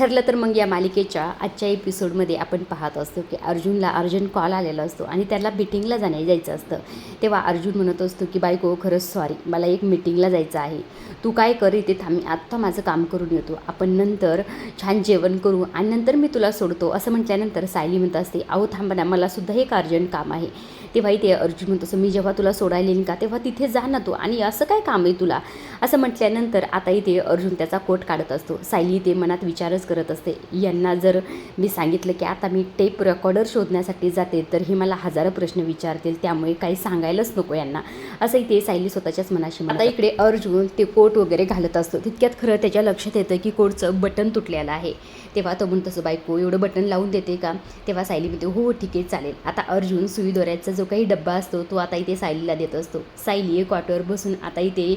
ठरलं तर मग या मालिकेच्या आजच्या एपिसोडमध्ये आपण पाहत असतो की अर्जुनला अर्जंट कॉल आलेला असतो आणि त्याला मीटिंगला जायचं असतं. तेव्हा अर्जुन म्हणत असतो की बायको खरंच सॉरी, मला एक मीटिंगला जायचं आहे, तू काय कर इथे थांब, मी आत्ता माझं काम करून येतो, आपण नंतर छान जेवण करू आणि नंतर मी तुला सोडतो. असं म्हटल्यानंतर सायली म्हणत असते अहो थांबा ना, मलासुद्धा एक अर्जंट काम आहे. तेव्हा इथे अर्जुन म्हणत असं मी जेव्हा तुला सोडायला येईन का तेव्हा तिथे जा ना तू, आणि असं काय काम आहे तुला. असं म्हटल्यानंतर आता इथे अर्जुन त्याचा कोट काढत असतो. सायली ते मनात विचारच करत असते, यांना जर मी सांगितलं की आता मी टेप रेकॉर्डर शोधण्यासाठी जाते तर हे मला हजारो प्रश्न विचारतील, त्यामुळे काही सांगायलाच नको यांना, असं इथे सायली स्वतःच्याच मनाशी. आता इकडे अर्जुन ते कोट वगैरे घालत असतो. तितक्यात खरं त्याच्या लक्षात येतं की कोटचं बटन तुटलेलं आहे. तेव्हा तो म्हणत असं बायको एवढं बटन लावून देते का. तेव्हा सायली म्हणते हो ठीक आहे चालेल. आता अर्जुन सुई दोऱ्याचा जो काही डब्बा असतो तो आता इथे सायलीला देत असतो. सायली एक वाटेवर बसून आता इथे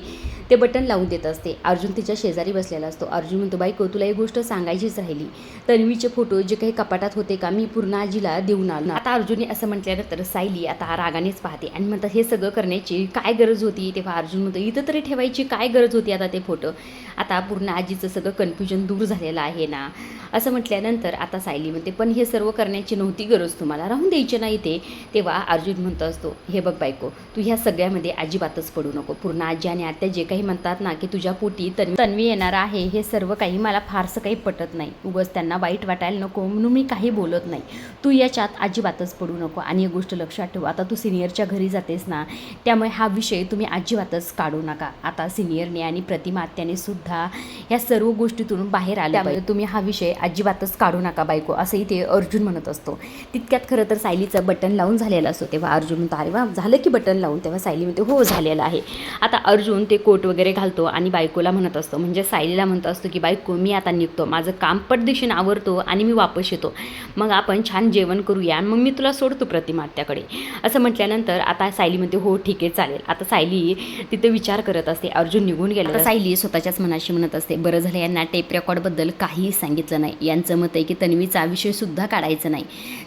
ते बटन लावून देत असते. अर्जुन तिच्या शेजारी बसलेला असतो. अर्जुन म्हणतो बायको तुला एक गोष्ट सांगायचीच राहिली, तन्वीचे फोटो जे काही कपाटात होते का मी पूर्ण आजीला देऊन आलो. आता अर्जुनने असं म्हटल्यानंतर सायली आता रागानेच पाहते आणि म्हणतात हे सगळं करण्याची काय गरज होती. तेव्हा अर्जुन म्हणतो इथं तरी ठेवायची काय गरज होती आता ते फोटो, आता पूर्ण आजीचं सगळं कन्फ्युजन दूर झालेलं आहे ना. असं म्हटल्यानंतर आता सायली म्हणते पण हे सर्व करण्याची नव्हती गरज, तुम्हाला राहून द्यायचे नाही ते. तेव्हा अर्जुन म्हणत असतो हे बघ बायको तू ह्या सगळ्यामध्ये अजिबातच पडू नको. पूर्ण आजी आणि आत्या जे काही म्हणतात ना की तुझ्या पोटी तन्वी येणार आहे हे सर्व काही मला फारसं काही पटत नाही. उगाच त्यांना वाईट वाटायला नको म्हणून मी काही बोलत नाही. तू याच्यात अजिबातच पडू नको. आणि एक गोष्ट लक्षात ठेव, आता तू सिनियरच्या घरी जातेस ना, त्यामुळे हा विषय तुम्ही अजिबातच काढू नका. आता सिनियरने आणि प्रतिमा आत्याने सुद्धा ह्या सर्व गोष्टीतून बाहेर आले, त्यामुळे तुम्ही हा विषय अजिबातच काढू नका बायको, असं इथे अर्जुन म्हणत असतो. तितक्यात खरं तर सायलीचं बटन लावून झालेलं असतो. तेव्हा अर्जुन म्हणतो अरे वा झालं की बटन लावून. तेव्हा सायली म्हणते हो झालेलं आहे. आता अर्जुन ते कोट वगैरे घालतो आणि बायकोला म्हणत असतो, म्हणजे सायलीला म्हणत असतो की बायको मी आता निघतो, माझं काम पटदिशीने आवरतो आणि मी वापस येतो, मग आपण छान जेवण करूया आणि मग मी तुला सोडतो प्रतिमा आत्याकडे. असं म्हटल्यानंतर आता सायली म्हणते हो ठीक आहे चालेल. आता सायली तिथे विचार करत असते अर्जुन निघून गेलं. सायली स्वतःच्याच मनाशी म्हणत असते बरं झालं यांना टेप रेकॉर्डबद्दल काहीही सांगितलं नाही. यांचं मत आहे की तन्वीचा विषयसुद्धा काढायचं नाही,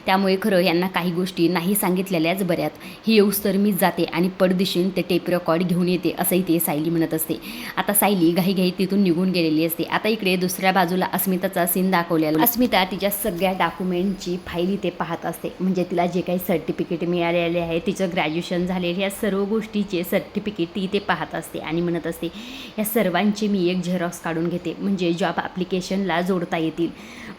त्यामुळे खरं यांना काही गोष्टी नाही सांगितलेल्याच बऱ्यात. ही येऊस तर मी जाते आणि पडदिशीन ते टेप रेकॉर्ड घेऊन येते, असंही ते सायली म्हणत असते. आता सायली घाईघाई तिथून निघून गेलेली असते. आता इकडे दुसऱ्या बाजूला अस्मिताचा सीन दाखवलेला. अस्मिता तिच्या सगळ्या डॉक्युमेंटची फाईल इथे पाहत असते, म्हणजे तिला जे काही सर्टिफिकेट मिळालेले आहे, तिचं ग्रॅज्युएशन झालेले या सर्व गोष्टीचे सर्टिफिकेट ती इथे पाहत असते आणि म्हणत असते या सर्वांचे मी एक झेरॉक्स काढून घेते, म्हणजे जॉब ॲप्लिकेशनला जोडता येतील.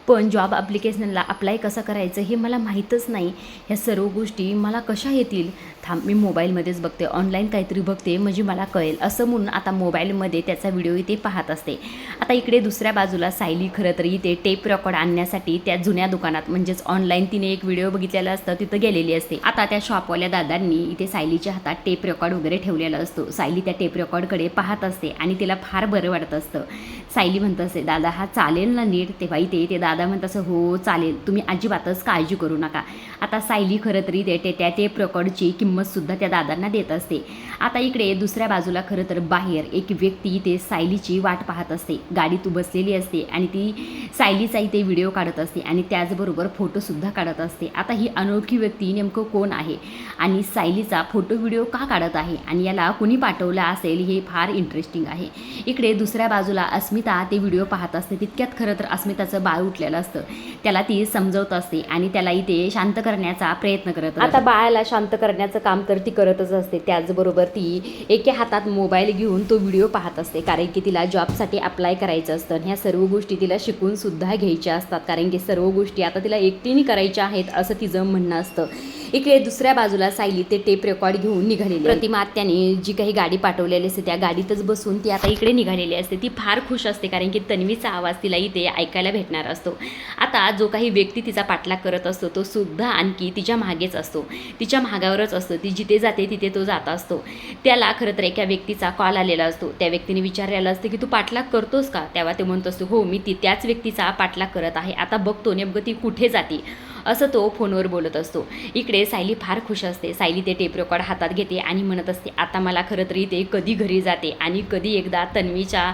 पण जॉब ॲप्लिकेशनला अप्लाय कसं करायचं हे मला माहीतच नाही, ह्या सर्व गोष्टी मला कशा येतील. थांब मी मोबाईलमध्येच बघते, ऑनलाईन काहीतरी बघते म्हणजे मला कळेल, असं म्हणून आता मोबाईलमध्ये त्याचा व्हिडिओ इथे पाहत असते. आता इकडे दुसऱ्या बाजूला सायली खरं तर इथे टेप रेकॉर्ड आणण्यासाठी त्या जुन्या दुकानात, म्हणजेच ऑनलाईन तिने एक व्हिडिओ बघितलेला असतं तिथं गेलेली असते. आता त्या शॉपवाल्या दादांनी इथे सायलीच्या हातात टेप रेकॉर्ड वगैरे ठेवलेला असतो. सायली त्या टेप रेकॉर्डकडे पाहत असते आणि तिला फार बरं वाटत असतं. सायली म्हणत असते दादा हा चालेल ना नीट. तेव्हा इथे ते दादा म्हणत असं हो चालेल, तुम्ही अजिबातच काळजी करू नका. आता सायली खरं तरी त्या टेप रेकॉर्डची किंमतसुद्धा त्या दादांना देत असते. आता इकडे दुसऱ्या बाजूला खरं तर बाहेर एक व्यक्ती इथे सायलीची वाट पाहत असते. गाडीत बसलेली असते आणि ती सायलीचा इथे व्हिडिओ काढत असते आणि त्याचबरोबर फोटोसुद्धा काढत असते. आता ही अनोळखी व्यक्ती नेमकं कोण आहे आणि सायलीचा फोटो व्हिडिओ का काढत आहे आणि याला कुणी पाठवला असेल हे फार इंटरेस्टिंग आहे. इकडे दुसऱ्या बाजूला अस्मिता ते व्हिडिओ पाहत असते. तितक्यात खरं तर अस्मिताचं बाळ उठलेलं असतं, त्याला ती समजवत असते आणि त्याला इथे शांत करण्याचा प्रयत्न करत असते. आता बाळाला शांत करण्याचं काम तर ती करतच असते, त्याचबरोबर ती एके हातात मोबाईल घेऊन तो व्हिडिओ पाहत असते, कारण की तिला जॉबसाठी अप्लाय करायचं असतं. ह्या सर्व गोष्टी तिला शिकून सुद्धा घ्यायच्या असतात, कारण की सर्व गोष्टी आता तिला एकटीने करायच्या आहेत असं तिचं म्हणणं असतं. इकडे दुसऱ्या बाजूला सायली ते टेप रेकॉर्ड घेऊन निघालेली. प्रतिमा आत्याने जी काही गाडी पाठवलेली असते त्या गाडीतच बसून ती आता इकडे निघालेली असते. ती फार खुश असते, कारण की तन्वीचा आवाज तिला इथे ऐकायला भेटणार असतो. आता जो काही व्यक्ती तिचा पाठलाग करत असतो तो सुद्धा आणखी तिच्या मागेच असतो, तिच्या मागावरच असतो. ती जिथे जाते तिथे तो जात असतो. त्याला खरं तर एका व्यक्तीचा कॉल आलेला असतो. त्या व्यक्तीने विचारलेलं असतं की तू पाठलाग करतोस का. तेव्हा ते म्हणत असतो हो मी त्याच व्यक्तीचा पाठलाग करत आहे, आता बघतो नेमकं ती कुठे जाते. असं तो फोनवर बोलत असतो. इकडे सायली फार खुश असते. सायली ते टेप रेकॉर्ड हातात घेते आणि म्हणत असते, आता मला खरं तरी ते कधी घरी जाते आणि कधी एकदा तन्वीचा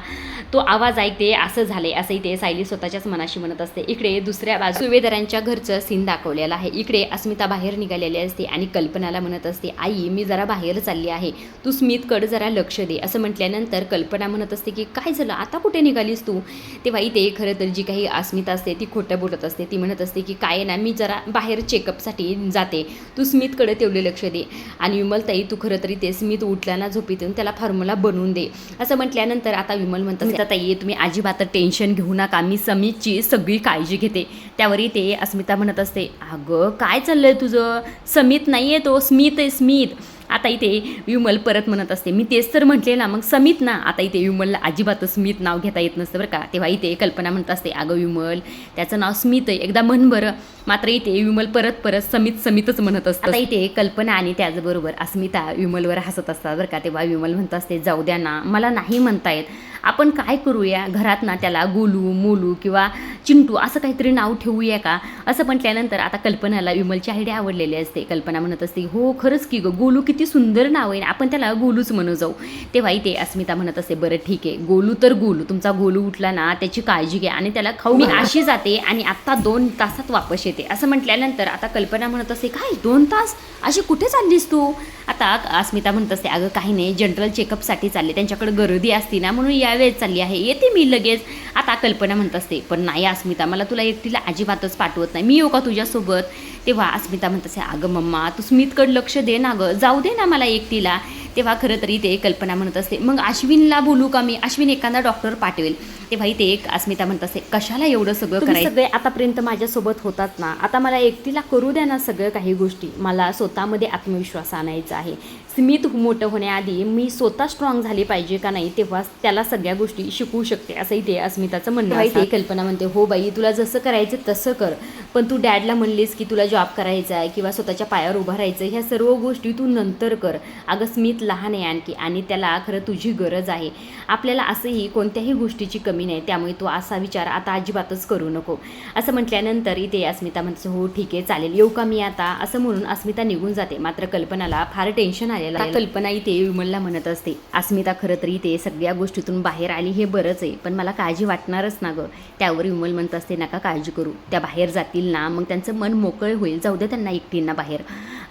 तो आवाज ऐकते असं झाले, असंही ते सायली स्वतःच्याच मनाशी म्हणत असते. इकडे दुसऱ्या बाजू सुभेदारांच्या घरचं सीन दाखवलेलं आहे. इकडे अस्मिता बाहेर निघालेली असते आणि कल्पनाला म्हणत असते, आई मी जरा बाहेर चालली आहे, तू स्मितकडे जरा लक्ष दे. असं म्हटल्यानंतर कल्पना म्हणत असते की काय झालं, आता कुठे निघालीस तू. तेव्हा इथे खरं तर जी काही अस्मिता असते ती खोटं बोलत असते. ती म्हणत असते की काय ना, मी जरा बाहेर चेकअपसाठी जाते, तू स्मितकडे तेवढे लक्ष दे. आणि विमलताई तू खरं तरी ते स्मित उठल्याना झोपीतून त्याला फॉर्म्युला बनवून दे. असं म्हटल्यानंतर आता विमल म्हणतात, ताई तुम्ही अजिबात टेन्शन घेऊ नका, मी समीतची सगळी काळजी घेते. त्यावरही ते अस्मिता म्हणत असते, अगं काय चाललंय तुझं, समीत नाही आहे तो, स्मित आहे स्मित. आता इथे विमल परत म्हणत असते, मी तेच तर म्हटले ना, मग समीत ना. आता इथे विमलला अजिबात स्मित नाव घेता येत नसतं बरं का. तेव्हा इथे कल्पना म्हणत असते, अगं विमल त्याचं नाव स्मित आहे, एकदा म्हण बरं. मात्र इथे विमल परत समीतच म्हणत असतं. आता इथे कल्पना आणि त्याचबरोबर अस्मिता विमलवर हसत असतात बरं का. तेव्हा विमल म्हणत असते, जाऊ द्या ना, मला नाही म्हणता येत, आपण काय करूया घरात ना, त्याला गोलू मोलू किंवा चिंटू असं काहीतरी नाव ठेवूया का. असं म्हटल्यानंतर आता कल्पनाला विमलची आयडिया आवडलेली असते. कल्पना म्हणत असते, हो खरंच की गं, गोलू किती सुंदर नाव आहे, आपण त्याला गोलूच म्हणू जाऊ. तेव्हा इथे अस्मिता म्हणत असते, बरं ठीक आहे, गोलू तर गोलू, तुमचा गोलू उठला ना त्याची काळजी घ्या आणि त्याला खाऊ. मी अशी जाते आणि आत्ता 2 तासात वापस येते. असं म्हटल्यानंतर आता कल्पना म्हणत असते, काय 2 तास अशी कुठे चाललीस तू. आता अस्मिता म्हणत असते, अगं काही नाही, जनरल चेकअपसाठी चालले, त्यांच्याकडे गर्दी असती ना म्हणून यावेळेस चालली आहे, येते मी लगेच. आता कल्पना म्हणत असते, पण नाही अस्मिता, मला तुला एकटीला अजिबातच पाठवत नाही, मी येऊ का तुझ्यासोबत. तेव्हा अस्मिता म्हणत असते, अगं मम्मा तू स्मितकडे लक्ष दे ना गं, जाऊ दे ना मला एकटीला. तेव्हा खरं तरी ते कल्पना म्हणत असते, मग अश्विनला बोलू का मी, अश्विन एखादा डॉक्टर पाठवेल. तेव्हा इथे एक अस्मिता म्हणत असते, कशाला एवढं सगळं करायचं, सगळे आतापर्यंत माझ्यासोबत होतात ना, आता मला एकटीला करू द्या ना सगळं काही गोष्टी, मला स्वतःमध्ये आत्मविश्वास आणायचा आहे. स्मित मोठं होण्याआधी मी स्वतः स्ट्रॉंग झाली पाहिजे का नाही, तेव्हा त्याला सगळ्या गोष्टी शिकवू शकते, असंही ते अस्मिताचं म्हणणं आहे. ते कल्पना म्हणते, हो बाई तुला जसं करायचं तसं कर, पण तू डॅडला म्हणलीस की तुला जॉब करायचा आहे किंवा स्वतःच्या पायावर उभं राहायचं, ह्या सर्व गोष्टी तू नंतर कर. अगं स्मित लहान आहे आणखी, आणि त्याला खरं तुझी गरज आहे, आपल्याला असंही कोणत्याही गोष्टीची कमी नाही, त्यामुळे तू असा विचार आता अजिबातच करू नको. असं म्हटल्यानंतर इथे अस्मिता म्हणते, हो ठीक आहे चालेल, येऊ का मी आता. असं म्हणून अस्मिता निघून जाते. मात्र कल्पनाला फार टेन्शन आलेलं आहे. कल्पना इथे विमलला म्हणत असते, अस्मिता खरं तरी इथे सगळ्या गोष्टीतून बाहेर आली हे बरंच आहे, पण मला काळजी वाटणारच ना गं. त्यावर विमल म्हणत असते, नका काळजी करू, त्या बाहेर जातील ना, मग त्यांचं मन मोकळं होईल, जाऊ दे त्यांना एकटींना बाहेर.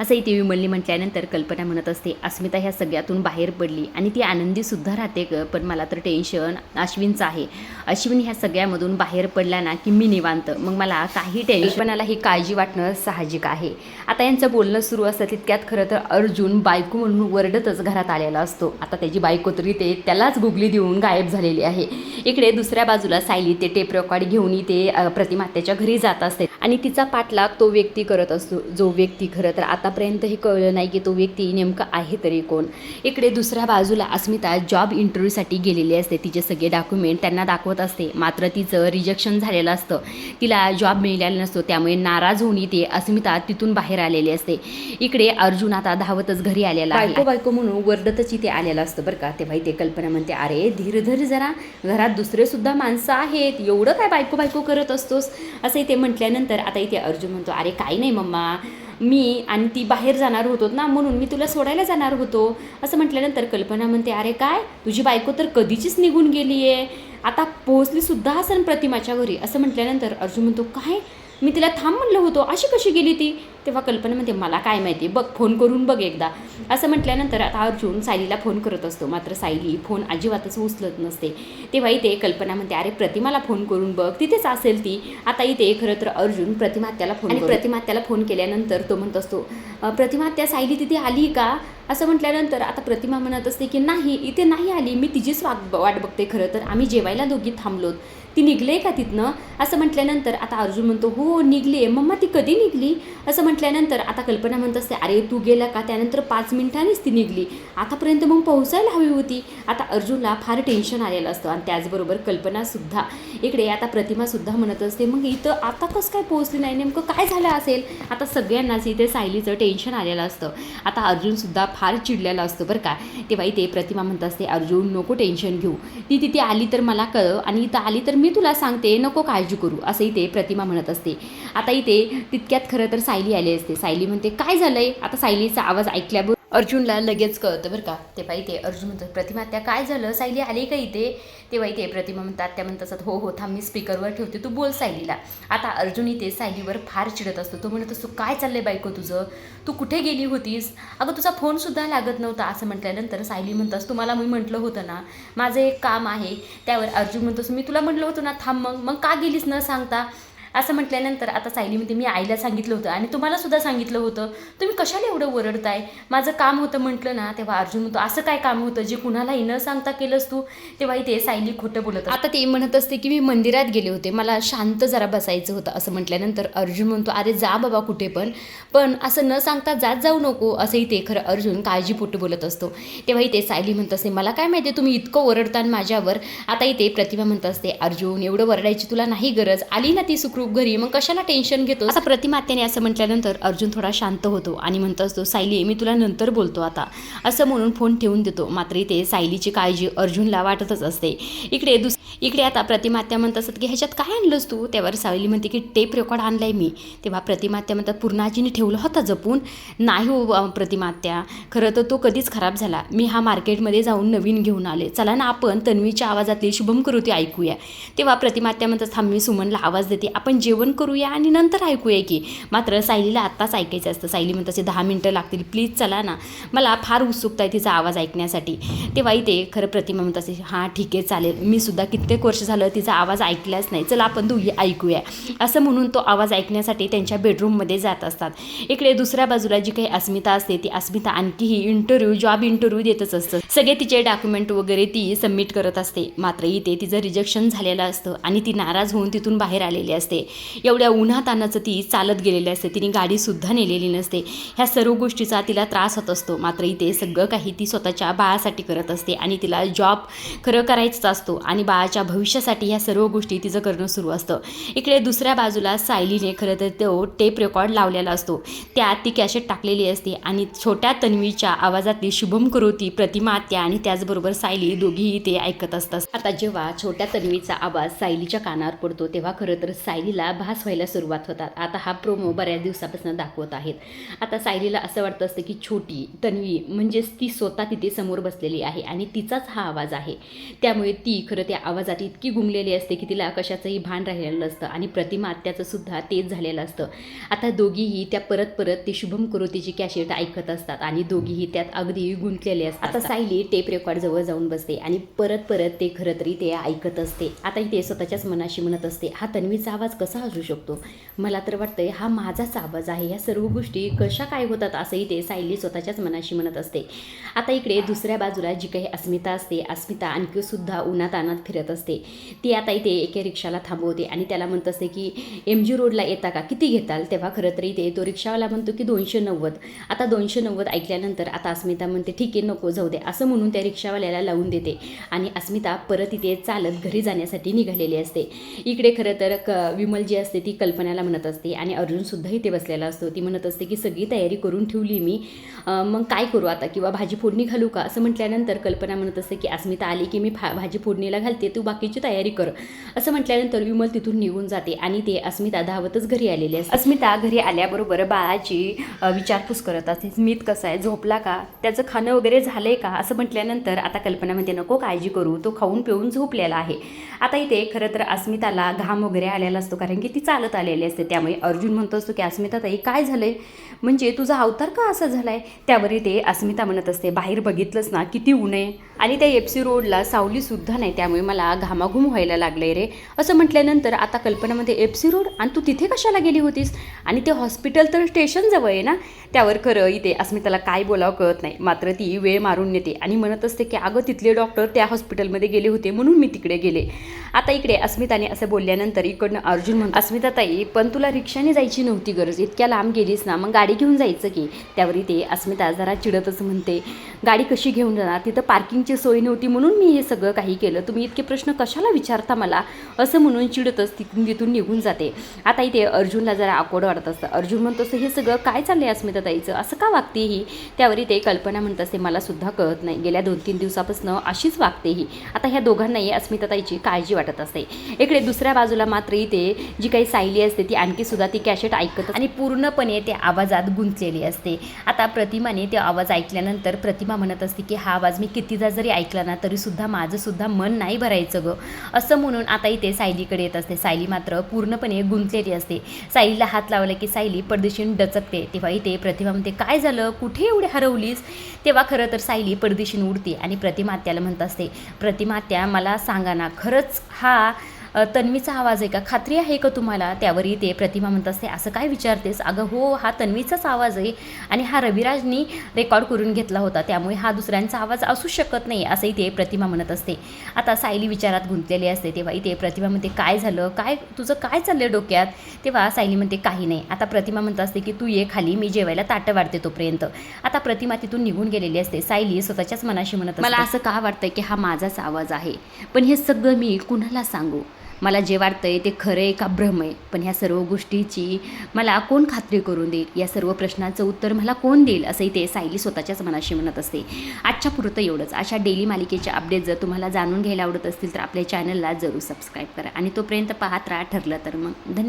असं इथे विमलने म्हटल्यानंतर कल्पना म्हणत असते, अस्मिता ह्या सगळ्यातून बाहेर पडली आणि ती आनंदीसुद्धा राहते ग, पण मला तर टेन्शन अश्विनचं आहे. अश्विन ह्या सगळ्यामधून बाहेर पडला ना की मी निवांत, मग मला काही टेन्शनाला ही काळजी वाटणं साहजिक आहे. आता यांचं बोलणं सुरू असतं तितक्यात खरं तर अर्जुन बायको म्हणून वरडतच घरात आलेला असतो. आता त्याची बायको तरी ते त्यालाच गुगली देऊन गायब झालेली आहे. इकडे दुसऱ्या बाजूला सायली ते टेप रेकॉर्ड घेऊन ते प्रतिमा त्याच्या घरी जात असते आणि तिचा पाठलाग तो व्यक्ती करत असतो, जो व्यक्ती खरं तर आतापर्यंतही कळलं नाही की तो व्यक्ती नेमका आहे तरी कोण. इकडे दुसऱ्या बाजूला अस्मिता जॉब इंटरव्ह्यूसाठी गेलेली असते, तिचे सगळे डॉक्युमेंट त्यांना दाखवत असते, मात्र तिचं रिजेक्शन झालेलं असतं, तिला जॉब मिळालेला नसतो. त्यामुळे नाराज होऊन ती अस्मिता तिथून बाहेर आलेली असते. इकडे अर्जुन आता धावतच घरी आलेला आहे, बायको म्हणून वरडतच इथे आलेला असतं बरं का. तेव्हा इथे कल्पना म्हणते, अरे धीर धर जरा, घरात दुसरे सुद्धा माणसं आहेत, एवढं काय बायको करत असतोस. असं इथे म्हटल्यानंतर आता इथे अर्जुन म्हणतो, अरे काही नाही मम्मा, मी आणि ती बाहेर जाणार होतो ना, म्हणून मी तुला सोडायला जाणार होतो. असं म्हटल्यानंतर कल्पना म्हणते, अरे काय तुझी बायको तर कधीचीच निघून गेली आहे, आता पोहोचलीसुद्धा असेल प्रतिमाच्या घरी. असं म्हटल्यानंतर अर्जुन म्हणतो, काय मी तिला थांब म्हणलं होतो, अशी कशी गेली ती. तेव्हा कल्पना म्हणते, मला काय माहिती, बघ फोन करून बघ एकदा. असं म्हटल्यानंतर आता अर्जुन सायलीला फोन करत असतो, मात्र सायली फोन अजिबातच उचलत नसते. तेव्हा इथे कल्पना म्हणते, अरे प्रतिमाला फोन करून बघ, तिथेच असेल ती. आता इथे खरं तर अर्जुन प्रतिमात्याला फोन, आणि प्रतिमात्याला फोन केल्यानंतर तो म्हणत असतो, प्रतिमात्या सायली तिथे आली का. असं म्हटल्यानंतर आता प्रतिमा म्हणत असते की नाही, इथे नाही आली, मी तिचीच वाट बघते, खरं तर आम्ही जेवायला दोघी थांबलोत, ती निघले का तिथनं. असं म्हटल्यानंतर आता अर्जुन म्हणतो, हो निघली आहे मम्मा, ती कधी निघली. असं म्हटल्यानंतर आता कल्पना म्हणत असते, अरे तू गेला का, त्यानंतर 5 मिनिटांनीच ती निघली, आतापर्यंत मग पोहोचायला हवी होती. आता अर्जुनला फार टेन्शन आलेलं असतं आणि त्याचबरोबर कल्पनासुद्धा. इकडे आता प्रतिमासुद्धा म्हणत असते, मग इथं आता कसं काय पोहोचली नाही, नेमकं काय झालं असेल. आता सगळ्यांनाच इथे सायलीचं टेन्शन आलेलं असतं. आता अर्जुनसुद्धा फार चिडलेला असतो बरं का. तेव्हा इथे प्रतिमा म्हणत असते, अर्जुन नको टेन्शन घेऊ, ती तिथे आली तर मला कळव आणि इथं आली तर मी तुला सांगते नको काळजी करू, असं इथे प्रतिमा म्हणत असते. आता इथे तितक्यात खरं तर सायली आली असते. सायली म्हणते काय झालंय. आता सायलीचा आवाज ऐकल्याबरोबर अर्जुनला लगेच कळतं बरं का. तेव्हा इथे अर्जुन म्हणतात प्रतिमा त्या काय झालं, सायली आली का इथे. तेव्हा इथे प्रतिमा म्हणतात त्या म्हणत असतात हो थांब मी स्पीकरवर ठेवते, तू बोल सायलीला. आता अर्जुन इथे सायलीवर फार चिडत असतो. तो म्हणत असतो काय चाललंय बायको तुझं, तू कुठे गेली होतीस, अगं तुझा फोनसुद्धा लागत नव्हता. असं म्हटल्यानंतर सायली म्हणतास तुम्हाला मी म्हटलं होतं ना माझं एक काम आहे. त्यावर अर्जुन म्हणतोस मी तुला म्हटलं होतं ना थांब, मग का गेलीस न सांगता. असं म्हटल्यानंतर आता सायली म्हणते मी आईला सांगितलं होतं आणि तुम्हाला सुद्धा सांगितलं होतं, तुम्ही कशाला एवढं ओरडताय, माझं काम होतं म्हटलं ना. तेव्हा अर्जुन म्हणतो असं काय काम होतं जे कुणालाही न सांगता केलंस तू. तेव्हा इथे सायली खोटं बोलत. आता ते म्हणत असते की मी मंदिरात गेले होते, मला शांत जरा बसायचं होतं. असं म्हटल्यानंतर अर्जुन म्हणतो अरे जा बाबा कुठे पण असं न सांगता जात जाऊ नको, असं इथे खरं अर्जुन काळजीपोटी बोलत असतो. तेव्हा इथे सायली म्हणत असते मला काय माहिती तुम्ही इतकं ओरडता माझ्यावर. आता इथे प्रतिमा म्हणत असते अर्जुन एवढं ओरडायची तुला नाही गरज, आली ना ती सुखरूप घरी, मग कशाला टेन्शन घेतो. आता प्रतिमात्याने असं म्हटल्यानंतर अर्जुन थोडा शांत होतो आणि म्हणत असतो सायली मी तुला नंतर बोलतो आता, असं म्हणून फोन ठेवून देतो. मात्र इथे सायलीची काळजी अर्जुनला वाटतच असते. इकडे आता प्रतिमात्या म्हणत असतात की ह्याच्यात काय आणलंस तू. त्यावर सायली म्हणते की टेप रेकॉर्ड आणलाय मी. तेव्हा प्रतिमात्या म्हणतात पूर्णाजीने ठेवला होता जपून. नाही हो प्रतिमात्या, खरं तर तो कधीच खराब झाला, मी हा मार्केटमध्ये जाऊन नवीन घेऊन आले, चला ना आपण तन्वीच्या आवाजातली शुभम करोती ऐकूया. तेव्हा प्रतिमात्या म्हणतात थांब मी सुमनला आवाज देते, आपण जेवण करूया आणि नंतर ऐकूया की. मात्र सायलीला आत्ताच ऐकायचं असतं. सायली म्हणत असे 10 मिनटं लागतील प्लीज चला ना, मला फार उत्सुकता आहे तिचा आवाज ऐकण्यासाठी. तेव्हा इथे खरं प्रतिमा म्हणत असे हां ठीक आहे चालेल, मी सुद्धा कित्येक वर्ष झालं तिचा आवाज ऐकलाच नाही, चला आपण दोघी ऐकूया. असं म्हणून तो आवाज ऐकण्यासाठी त्यांच्या बेडरूममध्ये जात असतात. इकडे दुसऱ्या बाजूला जी काही अस्मिता असते ती अस्मिता आणखीही जॉब इंटरव्ह्यू देतच असतं. सगळे तिचे डॉक्युमेंट वगैरे ती सबमिट करत असते. मात्र इथे तिचं रिजेक्शन झालेलं असतं आणि ती नाराज होऊन तिथून बाहेर आलेली असते. एवढ्या उन्हातानाचं ती चालत गेलेली असते, तिने गाडीसुद्धा नेलेली नसते. ह्या सर्व गोष्टीचा तिला त्रास होत असतो. मात्र इथे सगळं काही ती स्वतःच्या बाळासाठी करत असते आणि तिला जॉब खरं करायचाच असतो आणि बाळाच्या भविष्यासाठी ह्या सर्व गोष्टी तिचं करणं सुरू असतं. इकडे दुसऱ्या बाजूला सायलीने खरं तर तो टेप रेकॉर्ड लावलेला असतो, त्यात ती कॅसेट टाकलेली असते आणि छोट्या तन्वीच्या आवाजातली शुभम करोती प्रतिमात्या आणि त्याचबरोबर सायली दोघीही ते ऐकत असतात. आता जेव्हा छोट्या तन्वीचा आवाज सायलीच्या कानावर पडतो तेव्हा खरं तर सायलीला भास व्हायला सुरुवात होतात. आता हा प्रोमो बऱ्याच दिवसापासून दाखवत आहेत. आता सायलीला असं वाटतं असतं की छोटी तन्वी म्हणजेच ती स्वतः तिथे समोर बसलेली आहे आणि तिचाच हा आवाज आहे. त्यामुळे ती खरं त्या आवाजात इतकी गुंगलेली असते की तिला कशाचंही भान राहिलेलं नसतं आणि प्रतिमा आत्याचं सुद्धा तेच झालेलं असतं. आता दोघीही त्या परत ती शुभम करोतीची कॅसेट ऐकत असतात आणि दोघीही त्यात अगदी गुंतलेले असतात. आता सायली टेप रेकॉर्ड जवळ जाऊन बसते आणि परत ते खरं तरी ते ऐकत असते. आता इथे स्वतःच्याच मनाशी म्हणत असते हा तन्वीचा आवाज कसा असू शकतो, मला तर वाटतंय हा माझाच आवाज आहे, ह्या सर्व गोष्टी कशा काय होतात असंही ते सायली स्वतःच्याच मनाशी म्हणत असते. आता इकडे दुसऱ्या बाजूला जी काही अस्मिता असते, अस्मिता आणखी सुद्धा उन्हातानात फिरत असते. ती आता इथे एका रिक्षाला थांबवते आणि त्याला म्हणत असते की MG रोडला येता का, किती घेताल. तेव्हा खरं तरी इथे तो रिक्षावाला म्हणतो की 290. आता 290 ऐकल्यानंतर आता अस्मिता म्हणते ठीक आहे नको जाऊ दे, असं म्हणून त्या रिक्षावाल्याला लावून देते आणि अस्मिता परत इथे चालत घरी जाण्यासाठी निघालेली असते. इकडे खरं तर विमल जी असते ती कल्पनाला म्हणत असते आणि अर्जुनसुद्धा इथे बसलेला असतो. ती म्हणत असते की सगळी तयारी करून ठेवली मी, मग काय करू आता, किंवा भाजी फोडणी घालू का. असं म्हटल्यानंतर कल्पना म्हणत असते की अस्मिता आली की मी भाजी फोडणीला घालते, तू बाकीची तयारी कर. असं म्हटल्यानंतर विमल तिथून निघून जाते आणि ते अस्मिता धावतच घरी आलेली असते. अस्मिता घरी आल्याबरोबर बाळाची विचारपूस करत असते, स्मित कसा आहे, झोपला का, त्याचं खाणं वगैरे झालंय का. असं म्हटल्यानंतर आता कल्पना म्हणते नको काळजी करू, तो खाऊन पिऊन झोपलेला आहे. आता इथे खरं तर अस्मिताला घाम वगैरे आलेला असतो कारण की ती चालत आलेली असते. त्यामुळे अर्जुन म्हणतो असतो की अस्मिता ताई काय झालंय, म्हणजे तुझा अवतार का असा झालाय. त्यावर इथे अस्मिता म्हणत असते बाहेर बघितलंच ना किती ऊन आहे आणि त्या FC रोडला सावलीसुद्धा नाही, त्यामुळे मला घामाघूम व्हायला लागलंय रे. असं म्हटल्यानंतर आता कल्पनामध्ये FC रोड आणि तू तिथे कशाला गेली होतीस, आणि ते हॉस्पिटल तर स्टेशन जवळ आहे ना. त्यावर खरं इथे अस्मिताला काय बोलावं कळत नाही. मात्र ती वेळ मारून नेते आणि म्हणत असते की अगं तिथले डॉक्टर त्या हॉस्पिटलमध्ये गेले होते म्हणून मी तिकडे गेले. आता इकडे अस्मिताने असं बोलल्यानंतर इकडनं अर्जुन म्हणतो अस्मिता ताई पण तुला रिक्षाने जायची नव्हती गरज, इतक्या लांब गेलीस ना, मग गाडी घेऊन जायचं की. त्यावर इथे अस्मिता जरा चिडतच म्हणते गाडी कशी घेऊन जाणार, तिथं पार्किंगची सोय नव्हती म्हणून मी हे सगळं काही केलं, तुम्ही इतके प्रश्न कशाला विचारता मला, असं म्हणून चिडतच तिथून निघून जाते. आता इथे अर्जुनला जरा आकोड वाटत असतं. अर्जुन म्हणत असतं हे सगळं काय चाललं आहे अस्मिताताईचं, असं का वागते ही. त्यावर इथे कल्पना म्हणत असते मला सुद्धा कळत नाही, गेल्या 2-3 दिवसापासून अशीच वागते ही. आता ह्या दोघांनाही अस्मिताताईची काळजी वाटत असते. इकडे दुसऱ्या बाजूला मात्र इथे जी काही सायली असते ती आणखी सुद्धा ती कॅसेट ऐकत आणि पूर्णपणे त्या आवाजात गुंतलेली असते. आता प्रतिमाने ते आवाज ऐकल्यानंतर प्रतिमा म्हणत असते की हा आवाज मी कितीदा जरी ऐकला ना तरीसुद्धा माझं सुद्धा मन नाही भरायचं गं, असं म्हणून आता इथे सायलीकडे येत असते. सायली मात्र पूर्णपणे गुंतलेली असते. सायलीला हात लावला की सायली पडदेशीन डचकते. तेव्हा इथे प्रतिमा म्हणते काय झालं, कुठे एवढे हरवलीस. तेव्हा खरं तर सायली पडदेशीन उडते आणि प्रतिमा त्याला म्हणत असते प्रतिमा त्या मला सांगा ना, खरंच हा तन्वीचा आवाज आहे का, खात्री आहे का तुम्हाला. त्यावरही ते प्रतिमा म्हणत असते असं काय विचारतेस, अगं हो हा तन्वीचाच आवाज आहे आणि हा रविराजनी रेकॉर्ड करून घेतला होता, त्यामुळे हा दुसऱ्यांचा आवाज असू शकत नाही, असंही ते प्रतिमा म्हणत असते. आता सायली विचारात गुंतलेली असते. तेव्हा इथे प्रतिमा म्हणते काय झालं, काय तुझं काय चाललं डोक्यात. तेव्हा सायली म्हणते काही नाही. आता प्रतिमा म्हणत असते की तू ये खाली, मी जेवायला ताटं वाढते तोपर्यंत. आता प्रतिमा तिथून निघून गेलेली असते. सायली स्वतःच्याच मनाशी म्हणत मला असं का वाटतं की हा माझाच आवाज आहे, पण हे सगळं मी कुणाला सांगू. मला जे वाटतंय ते खरं आहे का भ्रम आहे, पण ह्या सर्व गोष्टीची मला कोण खात्री करून देईल, या सर्व प्रश्नाचं उत्तर मला कोण देईल, असंही ते सायली स्वतःच्याच मनाशी म्हणत असते. आजच्या पुरतं एवढंच. अशा डेली मालिकेचे अपडेट जर तुम्हाला जाणून घ्यायला आवडत असतील तर आपल्या चॅनलला जरूर सबस्क्राईब करा आणि तोपर्यंत पाहत राहा. ठरलं तर मग धन्यवाद.